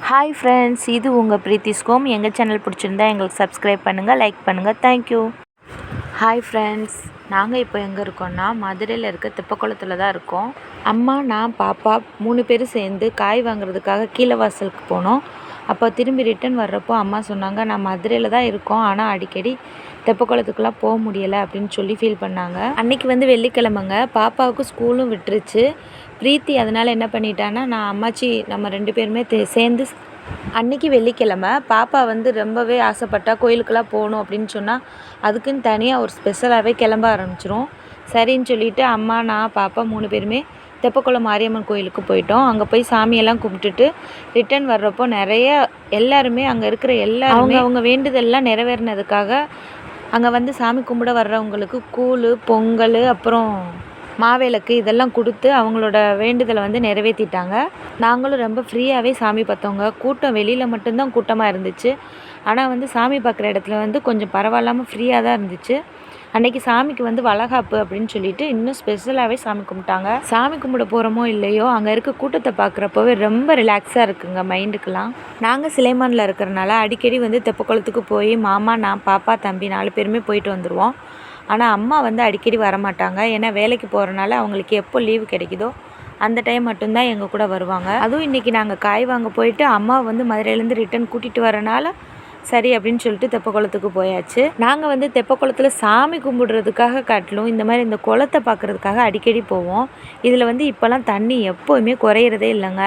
Hi friends, இது உங்கள் Preethi's home. எங்கள் சேனல் பிடிச்சிருந்தா எங்களுக்கு சப்ஸ்கிரைப் பண்ணுங்கள், லைக் பண்ணுங்கள். தேங்க்யூ. ஹாய் ஃப்ரெண்ட்ஸ், நாங்கள் இப்போ எங்கே இருக்கோம்னா மதுரையில் இருக்க தெப்பக்குளத்தில் தான் இருக்கோம். அம்மா, நான், பாப்பா 3 பேரும் சேர்ந்து காய் வாங்குறதுக்காக கீழே வாசலுக்கு போனோம். அப்போ திரும்பி ரிட்டன் வர்றப்போ அம்மா சொன்னாங்க, நான் மதுரையில் தான் இருக்கோம், ஆனால் அடிக்கடி தெப்பக்குளத்துக்குலாம் போக முடியலை அப்படின்னு சொல்லி ஃபீல் பண்ணாங்க. அன்றைக்கி வெள்ளிக்கிழமைங்க, பாப்பாவுக்கு ஸ்கூலும் விட்டுருச்சு. பிரீத்தி அதனால் என்ன பண்ணிட்டான்னா, நான் அம்மாச்சி நம்ம 2 பேருமே சேர்ந்து அன்றைக்கி வெள்ளிக்கிழமை பாப்பா ரொம்பவே ஆசைப்பட்டா கோயிலுக்கெல்லாம் போகணும் அப்படின்னு சொன்னால் அதுக்குன்னு தனியாக ஒரு ஸ்பெஷலாகவே கிளம்ப ஆரம்பிச்சிரும். சரின்னு சொல்லிவிட்டு அம்மா, நான், பாப்பா 3 பேருமே தெப்பக்குளம் மாரியம்மன் கோயிலுக்கு போயிட்டோம். அங்கே போய் சாமியெல்லாம் கும்பிட்டுட்டு ரிட்டன் வர்றப்போ எல்லாருமே அங்கே இருக்கிற எல்லாருமே அவங்க வேண்டுதல்லாம் நிறைவேறினதுக்காக அங்கே சாமி கும்பிட வர்றவங்களுக்கு கூழ், பொங்கல், அப்புறம் மாவிளக்கு இதெல்லாம் கொடுத்து அவங்களோட வேண்டுதலை நிறைவேற்றிட்டாங்க. நாங்களும் ரொம்ப ஃப்ரீயாகவே சாமி பார்த்தோங்க. கூட்டம் வெளியில் மட்டும்தான் கூட்டமாக இருந்துச்சு. ஆனால் சாமி பார்க்குற இடத்துல கொஞ்சம் பரவாயில்லாமல் ஃப்ரீயாக தான் இருந்துச்சு. அன்றைக்கி சாமிக்கு வளகாப்பு அப்படின்னு சொல்லிட்டு இன்னும் ஸ்பெஷலாகவே சாமி கும்பிட்டாங்க. சாமி கும்பிட போகிறோமோ இல்லையோ, அங்கே இருக்க கூட்டத்தை பார்க்குறப்போவே ரொம்ப ரிலாக்ஸாக இருக்குங்க மைண்டுக்கெலாம். நாங்கள் சிலைமானில் இருக்கிறனால அடிக்கடி தெப்பக்குளத்துக்கு போய் மாமா, நான், பாப்பா, தம்பி 4 பேருமே போயிட்டு வந்துடுவோம். ஆனால் அம்மா அடிக்கடி வரமாட்டாங்க. ஏன்னா வேலைக்கு போகிறனால அவங்களுக்கு எப்போ லீவு கிடைக்குதோ அந்த டைம் மட்டும்தான் எங்கள் கூட வருவாங்க. அதுவும் இன்றைக்கி நாங்கள் காய் வாங்க போயிட்டு அம்மா மதுரையிலேருந்து ரிட்டன் கூட்டிகிட்டு வரனால சரி அப்படின்னு சொல்லிட்டு தெப்பக்குளத்துக்கு போயாச்சு. நாங்கள் தெப்பக்குளத்தில் சாமி கும்பிடுறதுக்காக காட்டிலும் இந்த குளத்தை பார்க்குறதுக்காக அடிக்கடி போவோம். இதில் இப்போல்லாம் தண்ணி எப்போவுமே குறையிறதே இல்லைங்க.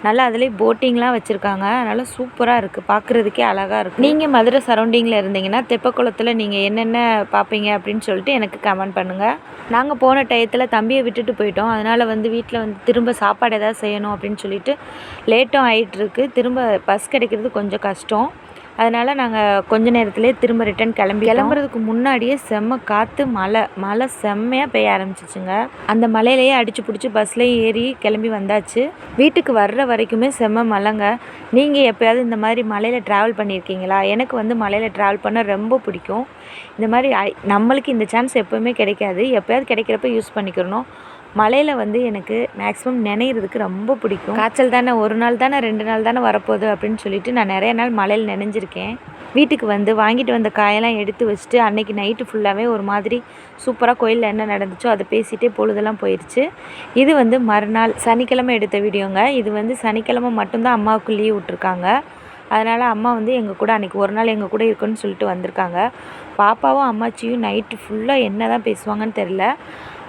நல்லா அதுலேயே போட்டிங்லாம் வச்சுருக்காங்க. அதனால் சூப்பராக இருக்குது, பார்க்குறதுக்கே அழகாக இருக்குது. நீங்கள் மதுரை சரௌண்டிங்கில் இருந்தீங்கன்னா தெப்பக்குளத்தில் நீங்கள் என்னென்ன பார்ப்பீங்க அப்படின்னு சொல்லிட்டு எனக்கு கமெண்ட் பண்ணுங்கள். நாங்கள் போன டயத்தில் தம்பியை விட்டுட்டு போயிட்டோம். அதனால் வீட்டில் திரும்ப சாப்பாடு ஏதாவது செய்யணும் அப்படின்னு சொல்லிட்டு லேட்டும் ஆகிட்டுருக்கு. திரும்ப பஸ் கிடைக்கிறது கொஞ்சம் கஷ்டம். அதனால் நாங்கள் கொஞ்ச நேரத்துலேயே திரும்ப ரிட்டன் கிளம்புறதுக்கு முன்னாடியே செம்ம காற்று, மழை செம்மையாக பெய்ய ஆரம்பிச்சிச்சுங்க. அந்த மழையிலேயே அடித்து பிடிச்சி பஸ்லேயும் ஏறி கிளம்பி வந்தாச்சு. வீட்டுக்கு வர்ற வரைக்குமே செம்ம மழைங்க. நீங்கள் எப்போயாவது இந்த மாதிரி மழையில் ட்ராவல் பண்ணியிருக்கீங்களா? எனக்கு மழையில் ட்ராவல் பண்ண ரொம்ப பிடிக்கும். இந்த மாதிரி நம்மளுக்கு இந்த சான்ஸ் எப்போவுமே கிடைக்காது. எப்போயாவது கிடைக்கிறப்ப யூஸ் பண்ணிக்கிறணும். மழையில் எனக்கு மேக்ஸிமம் நினைறதுக்கு ரொம்ப பிடிக்கும். காய்ச்சல் தானே, ஒரு நாள் தானே, 2 நாள் தானே வரப்போகுது அப்படின்னு சொல்லிட்டு நான் நிறைய நாள் மழையில் நினைஞ்சிருக்கேன். வீட்டுக்கு வாங்கிட்டு வந்த காயெல்லாம் எடுத்து வச்சுட்டு அன்றைக்கி நைட்டு ஃபுல்லாகவே ஒரு மாதிரி சூப்பராக கோயிலில் என்ன நடந்துச்சோ அதை பேசிகிட்டே பொழுதெல்லாம் போயிடுச்சு. இது மறுநாள் சனிக்கிழமை எடுத்த வீடியோங்க. இது சனிக்கிழமை மட்டும்தான் அம்மாவுக்கு லீவ் விட்ருக்காங்க. அதனால் அம்மா எங்கள் கூட அன்றைக்கி ஒரு நாள் எங்கள் கூட இருக்குன்னு சொல்லிட்டு வந்திருக்காங்க. பாப்பாவும் அம்மாச்சியும் நைட்டு ஃபுல்லாக என்ன தான் பேசுவாங்கன்னு தெரில.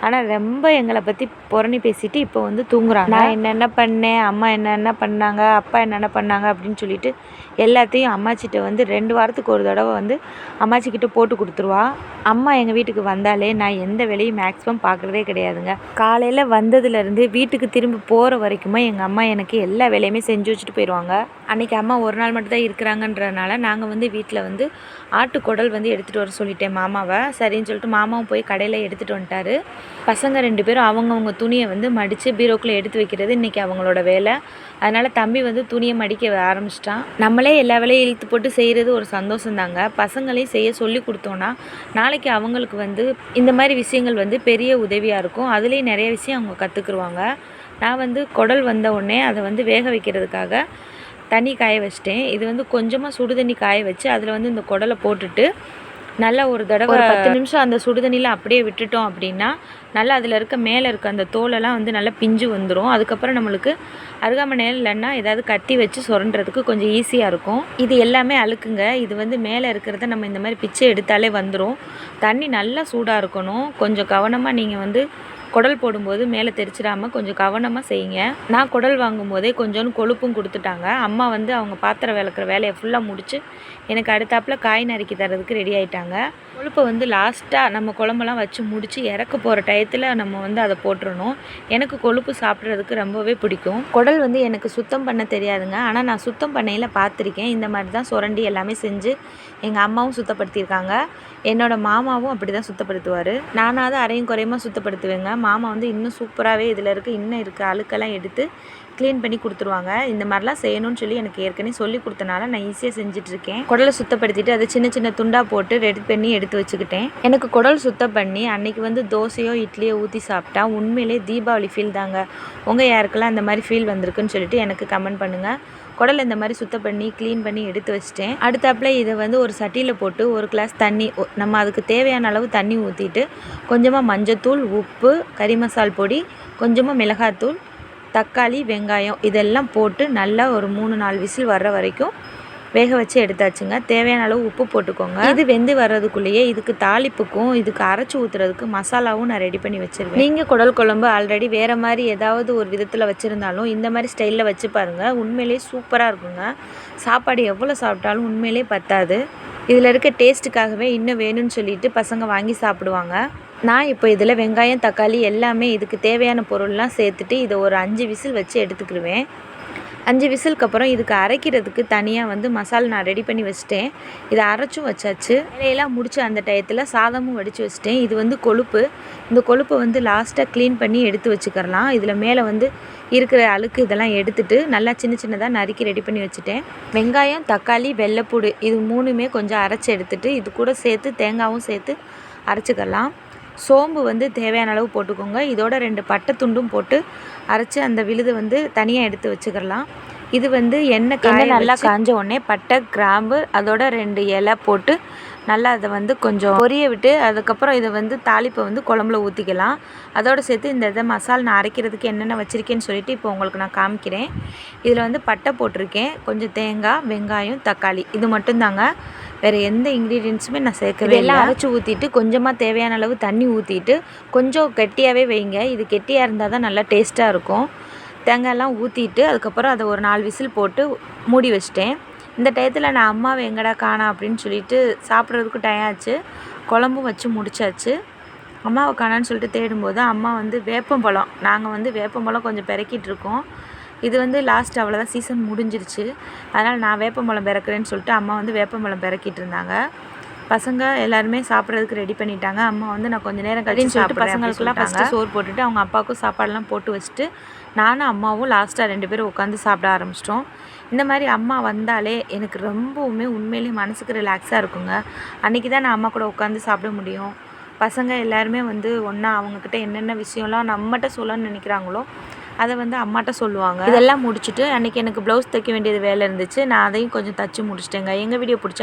ஆனால் ரொம்ப எங்களை பற்றி புரணி பேசிட்டு இப்போ தூங்குறாங்க. நான் என்னென்ன பண்ணேன், அம்மா என்னென்ன பண்ணாங்க, அப்பா என்னென்ன பண்ணாங்க அப்படின்னு சொல்லிட்டு எல்லாத்தையும் அம்மாச்சிட்ட 2 வாரத்துக்கு ஒரு தடவை அம்மாச்சிக்கிட்ட போட்டு கொடுத்துருவா. அம்மா எங்கள் வீட்டுக்கு வந்தாலே நான் எந்த வேலையும் மேக்ஸிமம் பார்க்குறதே கிடையாதுங்க. காலையில் வந்ததுலேருந்து வீட்டுக்கு திரும்ப போகிற வரைக்குமே எங்கள் அம்மா எனக்கு எல்லா வேலையுமே செஞ்சு வச்சுட்டு போயிடுவாங்க. அன்றைக்கி அம்மா ஒரு நாள் மட்டும் தான் இருக்கிறாங்கன்றனால நாங்கள் வீட்டில் ஆட்டுக்குடல் எடுத்துகிட்டு வர சொல்லிட்டேன் மாமாவை. சரின்னு சொல்லிட்டு மாமாவும் போய் கடையில் எடுத்துகிட்டு வந்துட்டாரு. பசங்க 2 பேரும் அவங்கவுங்க துணியை மடித்து பீரோக்குள்ளே எடுத்து வைக்கிறது இன்றைக்கி அவங்களோட வேலை. அதனால் தம்பி துணியை மடிக்க ஆரம்பிச்சிட்டான். நம்மளே எல்லா வேலையும் இழுத்து போட்டு செய்கிறது ஒரு சந்தோஷந்தாங்க. பசங்களையும் செய்ய சொல்லி கொடுத்தோன்னா நாளைக்கு அவங்களுக்கு இந்த மாதிரி விஷயங்கள் பெரிய உதவியாக இருக்கும். அதுலேயும் நிறைய விஷயம் அவங்க கற்றுக்குருவாங்க. நான் குடல் வந்த உடனே அதை வேக வைக்கிறதுக்காக தண்ணி காய வச்சிட்டேன். இது கொஞ்சமாக சுடு தண்ணி காய வச்சு அதில் இந்த குடலை போட்டுட்டு நல்லா ஒரு தடவை 10 நிமிஷம் அந்த சுடுதண்ணியில் அப்படியே விட்டுட்டோம் அப்படின்னா நல்லா அதில் மேலே இருக்க அந்த தோலெல்லாம் நல்லா பிஞ்சு வந்துடும். அதுக்கப்புறம் நம்மளுக்கு அருகாமனை இல்லைன்னா ஏதாவது கத்தி வச்சு சுரண்டுறதுக்கு கொஞ்சம் ஈஸியாக இருக்கும். இது எல்லாமே அழுக்குங்க. இது மேலே இருக்கிறத நம்ம இந்த மாதிரி பிச்சை எடுத்தாலே வந்துடும். தண்ணி நல்லா சூடாக இருக்கணும். கொஞ்சம் கவனமாக நீங்கள் குடல் போடும்போது மேலே தெரிச்சிடாமல் கொஞ்சம் கவனமாக செய்யுங்க. நான் குடல் வாங்கும்போதே கொஞ்சோன்னு கொழுப்பும் கொடுத்துட்டாங்க. அம்மா அவங்க பாத்திரம் விளக்குற வேலையை ஃபுல்லாக முடித்து எனக்கு அடுத்தாப்பில் காய் நறுக்கி தரதுக்கு ரெடி ஆகிட்டாங்க. கொழுப்பை லாஸ்ட்டாக நம்ம குழம்பெல்லாம் வச்சு முடித்து இறக்க போகிற டயத்தில் நம்ம அதை போட்டுறணும். எனக்கு கொழுப்பு சாப்பிட்றதுக்கு ரொம்பவே பிடிக்கும். குடல் எனக்கு சுத்தம் பண்ண தெரியாதுங்க. ஆனால் நான் சுத்தம் பண்ணையில் பார்த்துருக்கேன். இந்த மாதிரி தான் சுரண்டி எல்லாமே செஞ்சு எங்கள் அம்மாவும் சுத்தப்படுத்தியிருக்காங்க. என்னோடய மாமாவும் அப்படி தான் சுத்தப்படுத்துவார். நானாவது அரையும் குறையுமா சுத்தப்படுத்துவேங்க. மாமா இன்னும் சூப்பராகவே இதில் இன்னும் இருக்க அழுக்கெல்லாம் எடுத்து க்ளீன் பண்ணி கொடுத்துருவாங்க. இந்த மாதிரிலாம் செய்யணும்னு சொல்லி எனக்கு ஏற்கனவே சொல்லி கொடுத்தனால நான் ஈஸியாக செஞ்சிட்ருக்கேன். குடலை சுத்தப்படுத்திட்டு அதை சின்ன சின்ன துண்டாக போட்டு ரெடி பண்ணி எடுத்து வச்சுக்கிட்டேன். எனக்கு குடல் சுத்தம் பண்ணி அன்றைக்கி தோசையோ இட்லியோ ஊற்றி சாப்பிட்டா உண்மையிலே தீபாவளி ஃபீல் தாங்க. உங்கள் யாருக்கெல்லாம் அந்த மாதிரி ஃபீல் வந்திருக்குன்னு சொல்லிட்டு எனக்கு கமெண்ட் பண்ணுங்கள். குடலை இந்த மாதிரி சுத்தம் பண்ணி க்ளீன் பண்ணி எடுத்து வச்சிட்டேன். அடுத்தாப்புல இதை வந்து ஒரு சட்டியில் போட்டு ஒரு கிளாஸ் தண்ணி, நம்ம அதுக்கு தேவையான அளவு தண்ணி ஊற்றிட்டு கொஞ்சமாக மஞ்சத்தூள், உப்பு, கறி மசால் பொடி, கொஞ்சமாக மிளகாத்தூள், தக்காளி, வெங்காயம் இதெல்லாம் போட்டு நல்லா ஒரு 3-4 விசில் வர்ற வரைக்கும் வேக வச்சு எடுத்தாச்சுங்க. தேவையான அளவு உப்பு போட்டுக்கோங்க. இது வெந்து வர்றதுக்குள்ளேயே இதுக்கு தாளிப்புக்கும் இதுக்கு அரைச்சி ஊற்றுறதுக்கு மசாலாவும் நான் ரெடி பண்ணி வச்சுருவேன். நீங்கள் குடல் குழம்பு ஆல்ரெடி வேறு மாதிரி ஏதாவது ஒரு விதத்தில் வச்சுருந்தாலும் இந்த மாதிரி ஸ்டைலில் வச்சு பாருங்கள். உண்மையிலே சூப்பராக இருக்குங்க. சாப்பாடு எவ்வளோ சாப்பிட்டாலும் உண்மையிலே பத்தாது. இதில் இருக்க டேஸ்ட்டுக்காகவே இன்னும் வேணும்னு சொல்லிட்டு பசங்க வாங்கி சாப்பிடுவாங்க. நான் இப்போ இதில் வெங்காயம், தக்காளி எல்லாமே இதுக்கு தேவையான பொருள்லாம் சேர்த்துட்டு இதை ஒரு 5 விசில் வச்சு எடுத்துக்கிடுவேன். 5 விசிலுக்கு அப்புறம் இதுக்கு அரைக்கிறதுக்கு தனியாக வந்து மசாலா நான் ரெடி பண்ணி வச்சுட்டேன். இதை அரைச்சும் வச்சாச்சு. வேலையெல்லாம் முடிச்சு அந்த டயத்தில் சாதமும் வடித்து வச்சுட்டேன். இது வந்து கொழுப்பு. இந்த கொழுப்பை வந்து லாஸ்ட்டாக க்ளீன் பண்ணி எடுத்து வச்சுக்கிறலாம். இதில் மேலே வந்து இருக்கிற அழுக்கு இதெல்லாம் எடுத்துட்டு நல்லா சின்ன சின்னதாக நறுக்கி ரெடி பண்ணி வச்சுட்டேன். வெங்காயம், தக்காளி, வெள்ளைப்பூடு இது 3மே கொஞ்சம் அரைச்சி எடுத்துட்டு இது கூட சேர்த்து தேங்காயும் சேர்த்து அரைச்சிக்கலாம். சோம்பு வந்து தேவையான அளவு போட்டுக்கோங்க. இதோட 2 பட்டை துண்டும் போட்டு அரைச்சி அந்த விழுதை வந்து தனியாக எடுத்து வச்சுக்கலாம். இது வந்து எண்ணெய் நல்லா காஞ்ச உடனே பட்டை, கிராம்பு அதோட 2 இலை போட்டு நல்லா அதை வந்து கொஞ்சம் பொரிய விட்டு அதுக்கப்புறம் இதை வந்து தாளிப்பை வந்து குழம்புல ஊற்றிக்கலாம். அதோடு சேர்த்து இந்த இதை மசாலா நான் அரைக்கிறதுக்கு என்னென்ன வச்சுருக்கேன்னு சொல்லிட்டு இப்போ உங்களுக்கு நான் காமிக்கிறேன். இதில் வந்து பட்டை போட்டிருக்கேன், கொஞ்சம் தேங்காய், வெங்காயம், தக்காளி இது மட்டும்தாங்க. வேறு எந்த இன்க்ரீடியன்ஸுமே நான் சேர்க்கவே இல்லை. எல்லாம் அரைச்சி ஊற்றிட்டு கொஞ்சமாக தேவையான அளவு தண்ணி ஊற்றிட்டு கொஞ்சம் கெட்டியாகவே வைங்க. இது கெட்டியாக இருந்தால் தான் நல்லா டேஸ்ட்டாக இருக்கும். தேங்காயெல்லாம் ஊற்றிட்டு அதுக்கப்புறம் அதை ஒரு 4 விசில் போட்டு மூடி வச்சிட்டேன். இந்த டயத்தில் நான் அம்மாவை எங்கடா காணோம் அப்படின்னு சொல்லிட்டு சாப்பிட்றதுக்கு டயம் ஆச்சு. குழம்பும் வச்சு முடிச்சாச்சு. அம்மாவை காணான்னு சொல்லிட்டு தேடும்போது அம்மா வந்து வேப்பம்பழம், நாங்கள் வந்து வேப்பம்பழம் கொஞ்சம் பெருக்கிட்டு இருக்கோம். இது வந்து லாஸ்ட் அவ்வளோதான், சீசன் முடிஞ்சிருச்சு. அதனால் நான் வேப்பம்பழம் பிறக்கிறேன்னு சொல்லிட்டு அம்மா வந்து வேப்பம்பழம் பிறக்கிட்டு இருந்தாங்க. பசங்க எல்லாருமே சாப்பிட்றதுக்கு ரெடி பண்ணிட்டாங்க. அம்மா வந்து நான் கொஞ்சம் நேரம் கழிச்சு சொல்லிட்டு பசங்களுக்குலாம் ஃபஸ்ட்டு சோறு போட்டுட்டு அவங்க அப்பாவுக்கும் சாப்பாடெல்லாம் போட்டு வச்சுட்டு நானும் அம்மாவும் லாஸ்ட்டாக 2 பேரும் உட்காந்து சாப்பிட ஆரம்பிச்சிட்டோம். இந்த மாதிரி அம்மா வந்தாலே எனக்கு ரொம்பவுமே உண்மையிலே மனசுக்கு ரிலாக்ஸாக இருக்குங்க. அன்றைக்கி தான் நான் அம்மா கூட உட்காந்து சாப்பிட முடியும். பசங்க எல்லாருமே வந்து ஒன்றா அவங்கக்கிட்ட என்னென்ன விஷயம்லாம் நம்மகிட்ட சொல்லணும்னு நினைக்கிறாங்களோ அதை வந்து அம்மாட்ட சொல்லுவாங்க. இதெல்லாம் முடிச்சுட்டு அன்றைக்கி எனக்கு ப்ளவுஸ் தைக்க வேண்டியது வேலை இருந்துச்சு. நான் அதையும் கொஞ்சம் தச்சு முடிச்சிட்டேங்க. எங்கள் வீடியோ பிடிச்சா